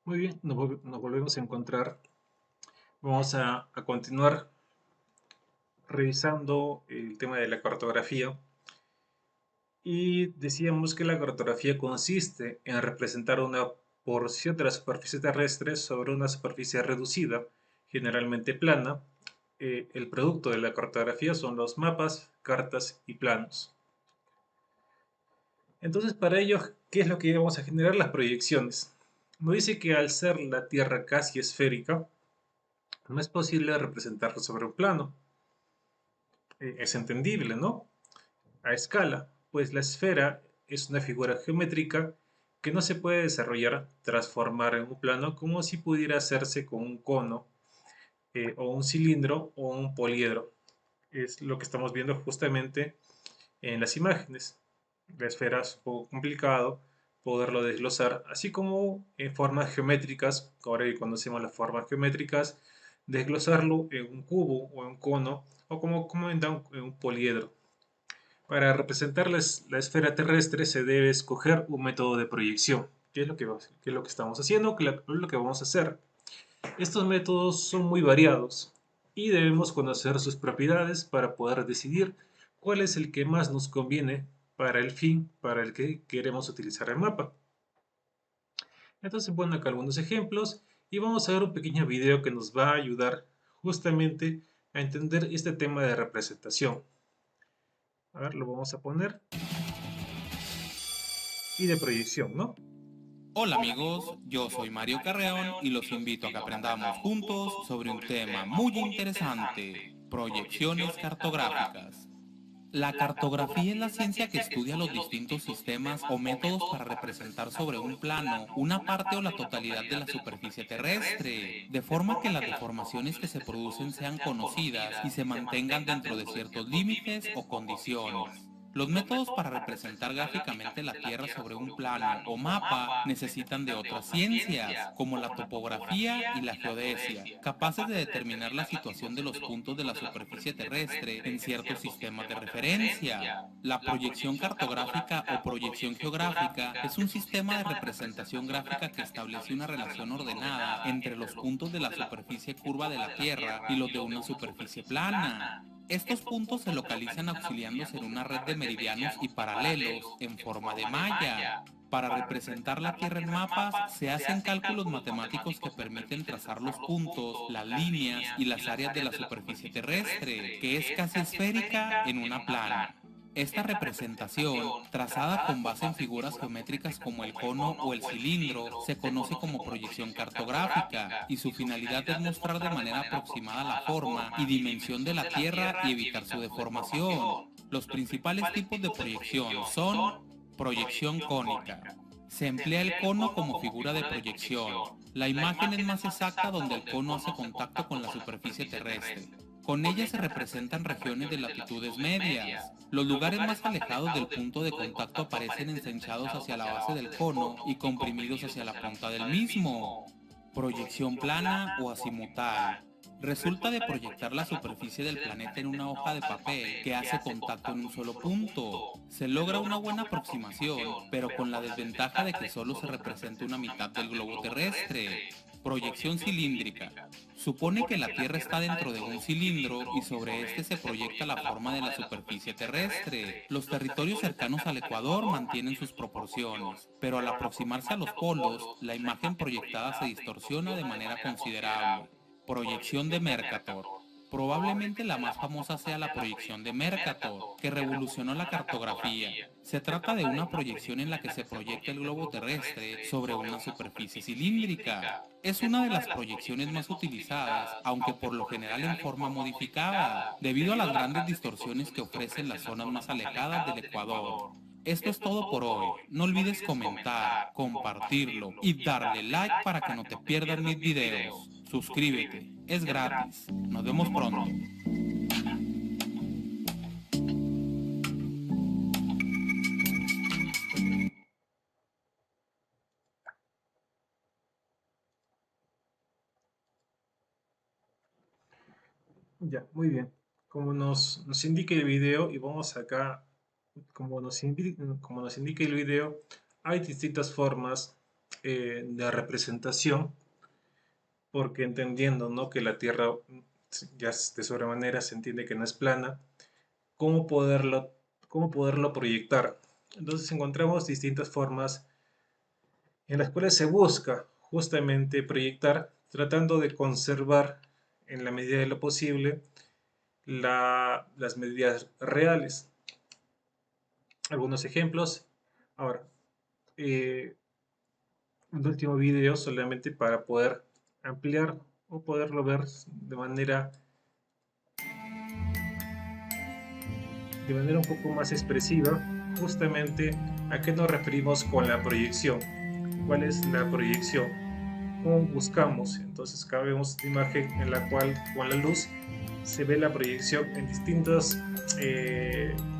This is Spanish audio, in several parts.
Muy bien, nos volvemos a encontrar. Vamos a continuar revisando el tema de la cartografía. Y decíamos que la cartografía consiste en representar una porción de la superficie terrestre sobre una superficie reducida, generalmente plana. El producto de la cartografía son los mapas, cartas y planos. Entonces, para ello, ¿qué es lo que vamos a generar? Las proyecciones. Nos dice que al ser la Tierra casi esférica, no es posible representarlo sobre un plano. Es entendible, ¿no? A escala, pues la esfera es una figura geométrica que no se puede desarrollar, transformar en un plano como si pudiera hacerse con un cono, o un cilindro o un poliedro. Es lo que estamos viendo justamente en las imágenes. La esfera es un poco complicado poderlo desglosar, así como en formas geométricas, ahora que conocemos las formas geométricas, desglosarlo en un cubo o en un cono o como en un poliedro. Para representar la esfera terrestre se debe escoger un método de proyección. ¿Qué es lo que estamos haciendo? ¿Qué es lo que vamos a hacer? Estos métodos son muy variados y debemos conocer sus propiedades para poder decidir cuál es el que más nos conviene para el fin para el que queremos utilizar el mapa. Entonces, bueno, acá algunos ejemplos y vamos a ver un pequeño video que nos va a ayudar justamente a entender este tema de representación. A ver, lo vamos a poner y de proyección, ¿no? Hola amigos, yo soy Mario Carreón y los invito a que aprendamos juntos sobre un tema muy interesante, proyecciones cartográficas. La cartografía es la ciencia que estudia los distintos sistemas o métodos para representar sobre un plano una parte o la totalidad de la superficie terrestre, de forma que las deformaciones que se producen sean conocidas y se mantengan dentro de ciertos límites o condiciones. Los métodos para representar gráficamente la Tierra sobre un plano o mapa necesitan de otras ciencias, como la topografía y la geodesia, capaces de determinar la situación de los puntos de la superficie terrestre en ciertos sistemas de referencia. La proyección cartográfica o proyección geográfica es un sistema de representación gráfica que establece una relación ordenada entre los puntos de la superficie curva de la Tierra y los de una superficie plana. Estos puntos se localizan auxiliándose en una red de meridianos y paralelos en forma de malla. Para representar la Tierra en mapas, se hacen cálculos matemáticos que permiten trazar los puntos, las líneas y las áreas de la superficie terrestre, que es casi esférica en una plana. Esta representación, trazada con base en figuras geométricas como el cono o el cilindro, se conoce como proyección cartográfica y su finalidad es mostrar de manera aproximada la forma y dimensión de la Tierra y evitar su deformación. Los principales tipos de proyección son proyección cónica. Se emplea el cono como figura de proyección. La imagen es más exacta donde el cono hace contacto con la superficie terrestre. Con ella se representan regiones de latitudes medias. Los lugares más alejados del punto de contacto aparecen ensanchados hacia la base del cono y comprimidos hacia la punta del mismo. Proyección plana o azimutal. Resulta de proyectar la superficie del planeta en una hoja de papel que hace contacto en un solo punto. Se logra una buena aproximación, pero con la desventaja de que solo se representa una mitad del globo terrestre. Proyección cilíndrica. Supone que la Tierra está dentro de un cilindro y sobre este se proyecta la forma de la superficie terrestre. Los territorios cercanos al Ecuador mantienen sus proporciones, pero al aproximarse a los polos, la imagen proyectada se distorsiona de manera considerable. Proyección de Mercator. Probablemente la más famosa sea la proyección de Mercator, que revolucionó la cartografía. Se trata de una proyección en la que se proyecta el globo terrestre sobre una superficie cilíndrica. Es una de las proyecciones más utilizadas, aunque por lo general en forma modificada, debido a las grandes distorsiones que ofrecen las zonas más alejadas del Ecuador. Esto es todo por hoy. No olvides comentar, compartirlo y darle like para que no te pierdas mis videos. Suscríbete, es gratis. Nos vemos pronto. Ya, muy bien. Como nos indica el video, y vamos acá, como nos indica el video, hay distintas formas de representación, porque entendiendo, ¿no?, que la Tierra ya de sobremanera se entiende que no es plana, ¿cómo poderlo proyectar? Entonces encontramos distintas formas en las cuales se busca justamente proyectar, tratando de conservar en la medida de lo posible las medidas reales. Algunos ejemplos. Ahora, un último video solamente para poder ampliar o poderlo ver de manera un poco más expresiva, justamente a qué nos referimos con la proyección. ¿Cuál es la proyección? ¿Cómo buscamos? Entonces acá vemos una imagen en la cual con la luz se ve la proyección en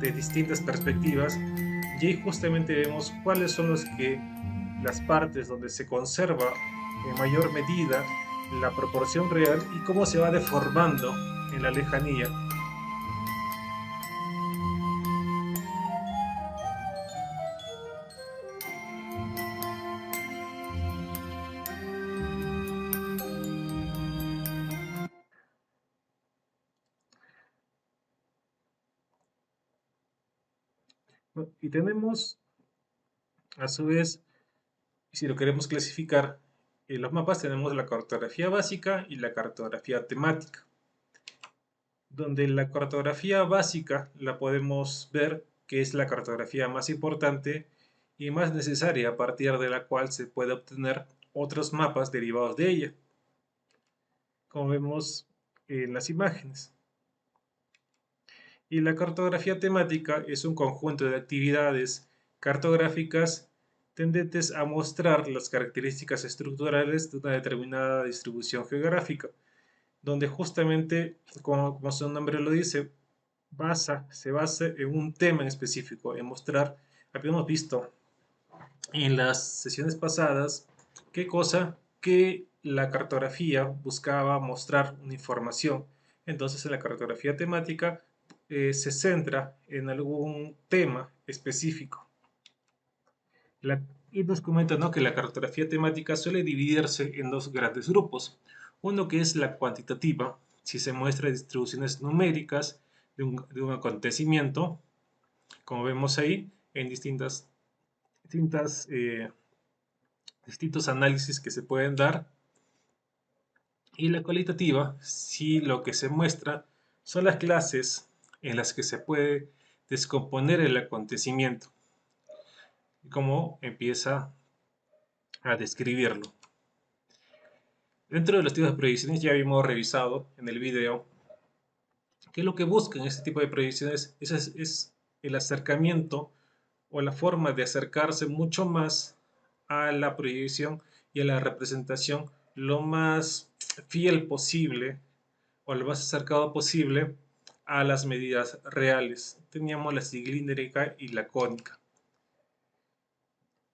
de distintas perspectivas, y ahí justamente vemos cuáles son las partes donde se conserva en mayor medida la proporción real y cómo se va deformando en la lejanía. Y tenemos, a su vez, si lo queremos clasificar, en los mapas tenemos la cartografía básica y la cartografía temática. Donde la cartografía básica la podemos ver que es la cartografía más importante y más necesaria, a partir de la cual se puede obtener otros mapas derivados de ella, como vemos en las imágenes. Y la cartografía temática es un conjunto de actividades cartográficas tendentes a mostrar las características estructurales de una determinada distribución geográfica, donde justamente, como su nombre lo dice, se basa en un tema en específico, en mostrar. Habíamos visto en las sesiones pasadas que la cartografía buscaba mostrar una información. Entonces en la cartografía temática se centra en algún tema específico. Y nos comenta, ¿no?, que la cartografía temática suele dividirse en dos grandes grupos. Uno que es la cuantitativa, si se muestra distribuciones numéricas de un acontecimiento, como vemos ahí, en distintos análisis que se pueden dar. Y la cualitativa, si lo que se muestra son las clases en las que se puede descomponer el acontecimiento, y cómo empieza a describirlo. Dentro de los tipos de proyecciones ya habíamos revisado en el video que lo que buscan este tipo de proyecciones es el acercamiento o la forma de acercarse mucho más a la proyección y a la representación lo más fiel posible o lo más acercado posible a las medidas reales. Teníamos la cilíndrica y la cónica.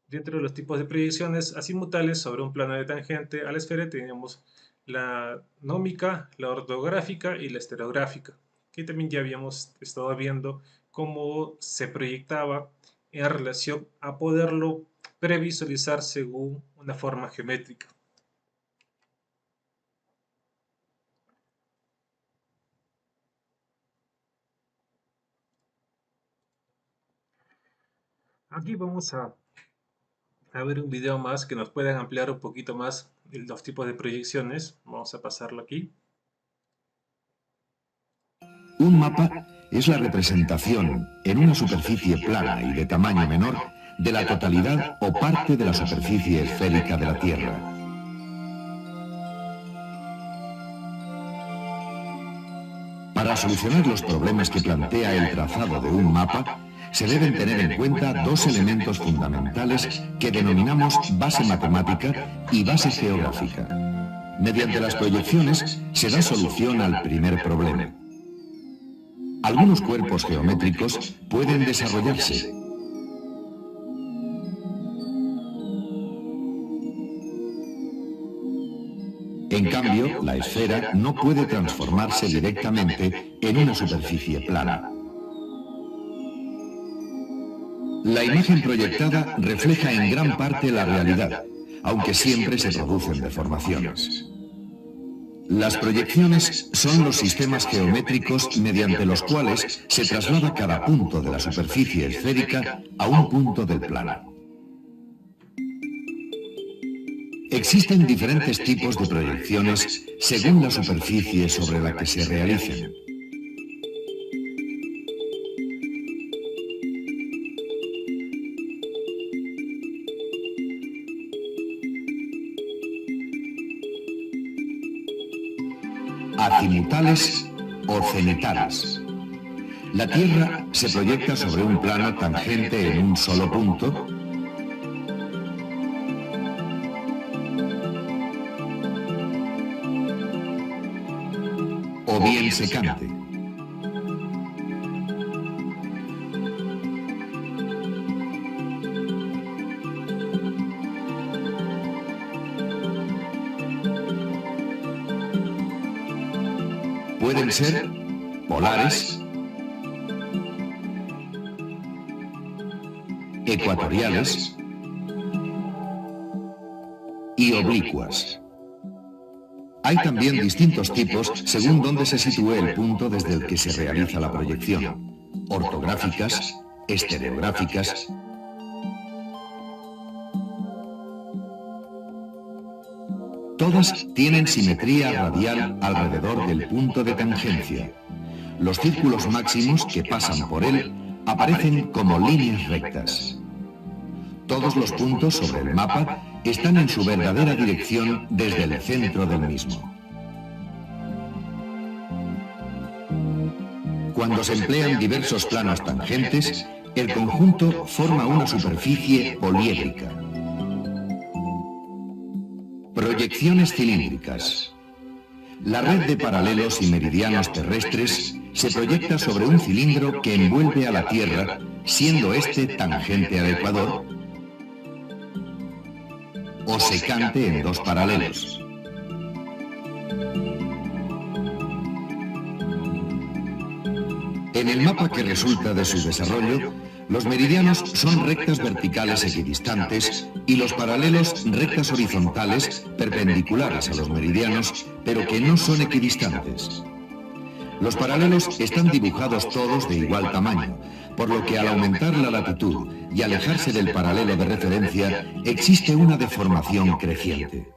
Dentro de los tipos de proyecciones azimutales sobre un plano de tangente a la esfera tenemos la nómica, la ortográfica y la estereográfica, que también ya habíamos estado viendo cómo se proyectaba en relación a poderlo previsualizar según una forma geométrica. Aquí vamos a ver un video más que nos puedan ampliar un poquito más los tipos de proyecciones. Vamos a pasarlo aquí. Un mapa es la representación en una superficie plana y de tamaño menor de la totalidad o parte de la superficie esférica de la Tierra. Para solucionar los problemas que plantea el trazado de un mapa, se deben tener en cuenta dos elementos fundamentales que denominamos base matemática y base geográfica. Mediante las proyecciones se da solución al primer problema. Algunos cuerpos geométricos pueden desarrollarse. En cambio, la esfera no puede transformarse directamente en una superficie plana. La imagen proyectada refleja en gran parte la realidad, aunque siempre se producen deformaciones. Las proyecciones son los sistemas geométricos mediante los cuales se traslada cada punto de la superficie esférica a un punto del plano. Existen diferentes tipos de proyecciones según la superficie sobre la que se realicen. Azimutales o cenitales. La Tierra se proyecta sobre un plano tangente en un solo punto o bien secante. Pueden ser polares, ecuatoriales y oblicuas. Hay también distintos tipos según dónde se sitúe el punto desde el que se realiza la proyección: ortográficas, estereográficas. Todas tienen simetría radial alrededor del punto de tangencia. Los círculos máximos que pasan por él aparecen como líneas rectas. Todos los puntos sobre el mapa están en su verdadera dirección desde el centro del mismo. Cuando se emplean diversos planos tangentes, el conjunto forma una superficie poliédrica. Proyecciones cilíndricas. La red de paralelos y meridianos terrestres se proyecta sobre un cilindro que envuelve a la Tierra, siendo este tangente al ecuador o secante en dos paralelos. En el mapa que resulta de su desarrollo, los meridianos son rectas verticales equidistantes y los paralelos rectas horizontales perpendiculares a los meridianos, pero que no son equidistantes. Los paralelos están dibujados todos de igual tamaño, por lo que al aumentar la latitud y alejarse del paralelo de referencia, existe una deformación creciente.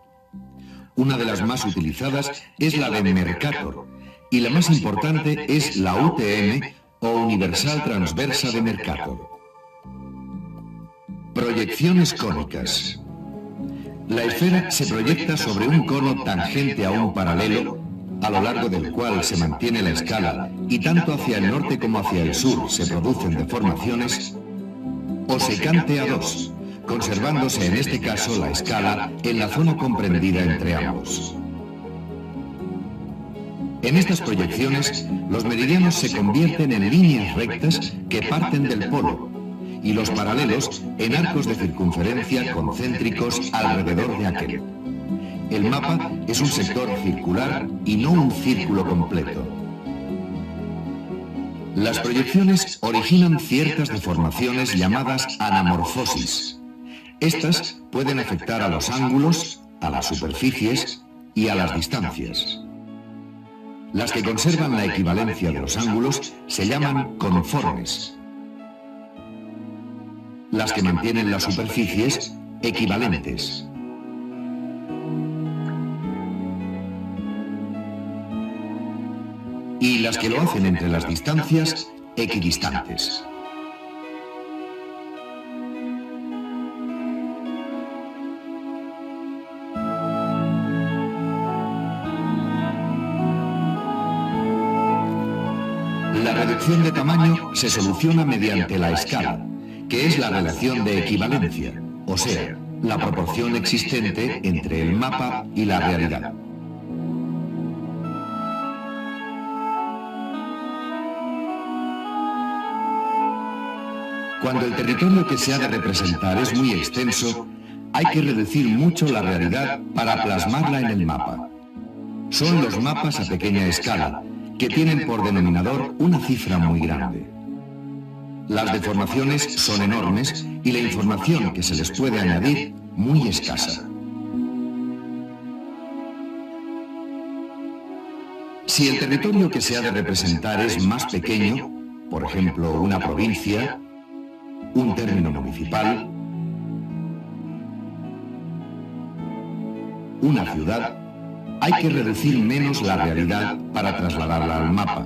Una de las más utilizadas es la de Mercator, y la más importante es la UTM o Universal Transversa de Mercator. Proyecciones cónicas. La esfera se proyecta sobre un cono tangente a un paralelo, a lo largo del cual se mantiene la escala y tanto hacia el norte como hacia el sur se producen deformaciones, o secante a dos, conservándose en este caso la escala en la zona comprendida entre ambos. En estas proyecciones, los meridianos se convierten en líneas rectas que parten del polo y los paralelos en arcos de circunferencia concéntricos alrededor de aquel. El mapa es un sector circular y no un círculo completo. Las proyecciones originan ciertas deformaciones llamadas anamorfosis. Estas pueden afectar a los ángulos, a las superficies y a las distancias. Las que conservan la equivalencia de los ángulos se llaman conformes. Las que mantienen las superficies, equivalentes. Y las que lo hacen entre las distancias, equidistantes. La reducción de tamaño se soluciona mediante la escala, que es la relación de equivalencia, o sea, la proporción existente entre el mapa y la realidad. Cuando el territorio que se ha de representar es muy extenso, hay que reducir mucho la realidad para plasmarla en el mapa. Son los mapas a pequeña escala, que tienen por denominador una cifra muy grande. Las deformaciones son enormes y la información que se les puede añadir muy escasa. Si el territorio que se ha de representar es más pequeño, por ejemplo, una provincia, un término municipal, una ciudad, hay que reducir menos la realidad para trasladarla al mapa.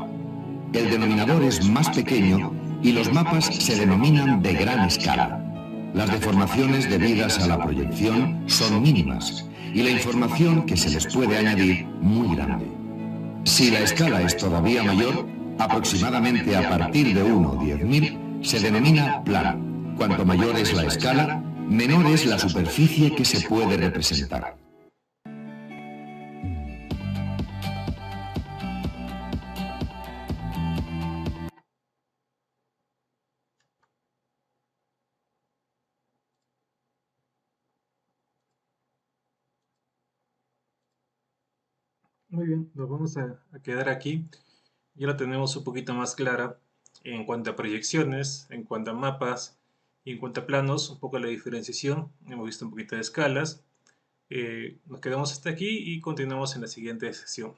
El denominador es más pequeño y los mapas se denominan de gran escala. Las deformaciones debidas a la proyección son mínimas y la información que se les puede añadir muy grande. Si la escala es todavía mayor, aproximadamente a partir de 1 o 10.000, se denomina plano. Cuanto mayor es la escala, menor es la superficie que se puede representar. Muy bien, nos vamos a quedar aquí. Ya la tenemos un poquito más clara en cuanto a proyecciones, en cuanto a mapas y en cuanto a planos, un poco la diferenciación. Hemos visto un poquito de escalas. Nos quedamos hasta aquí y continuamos en la siguiente sesión.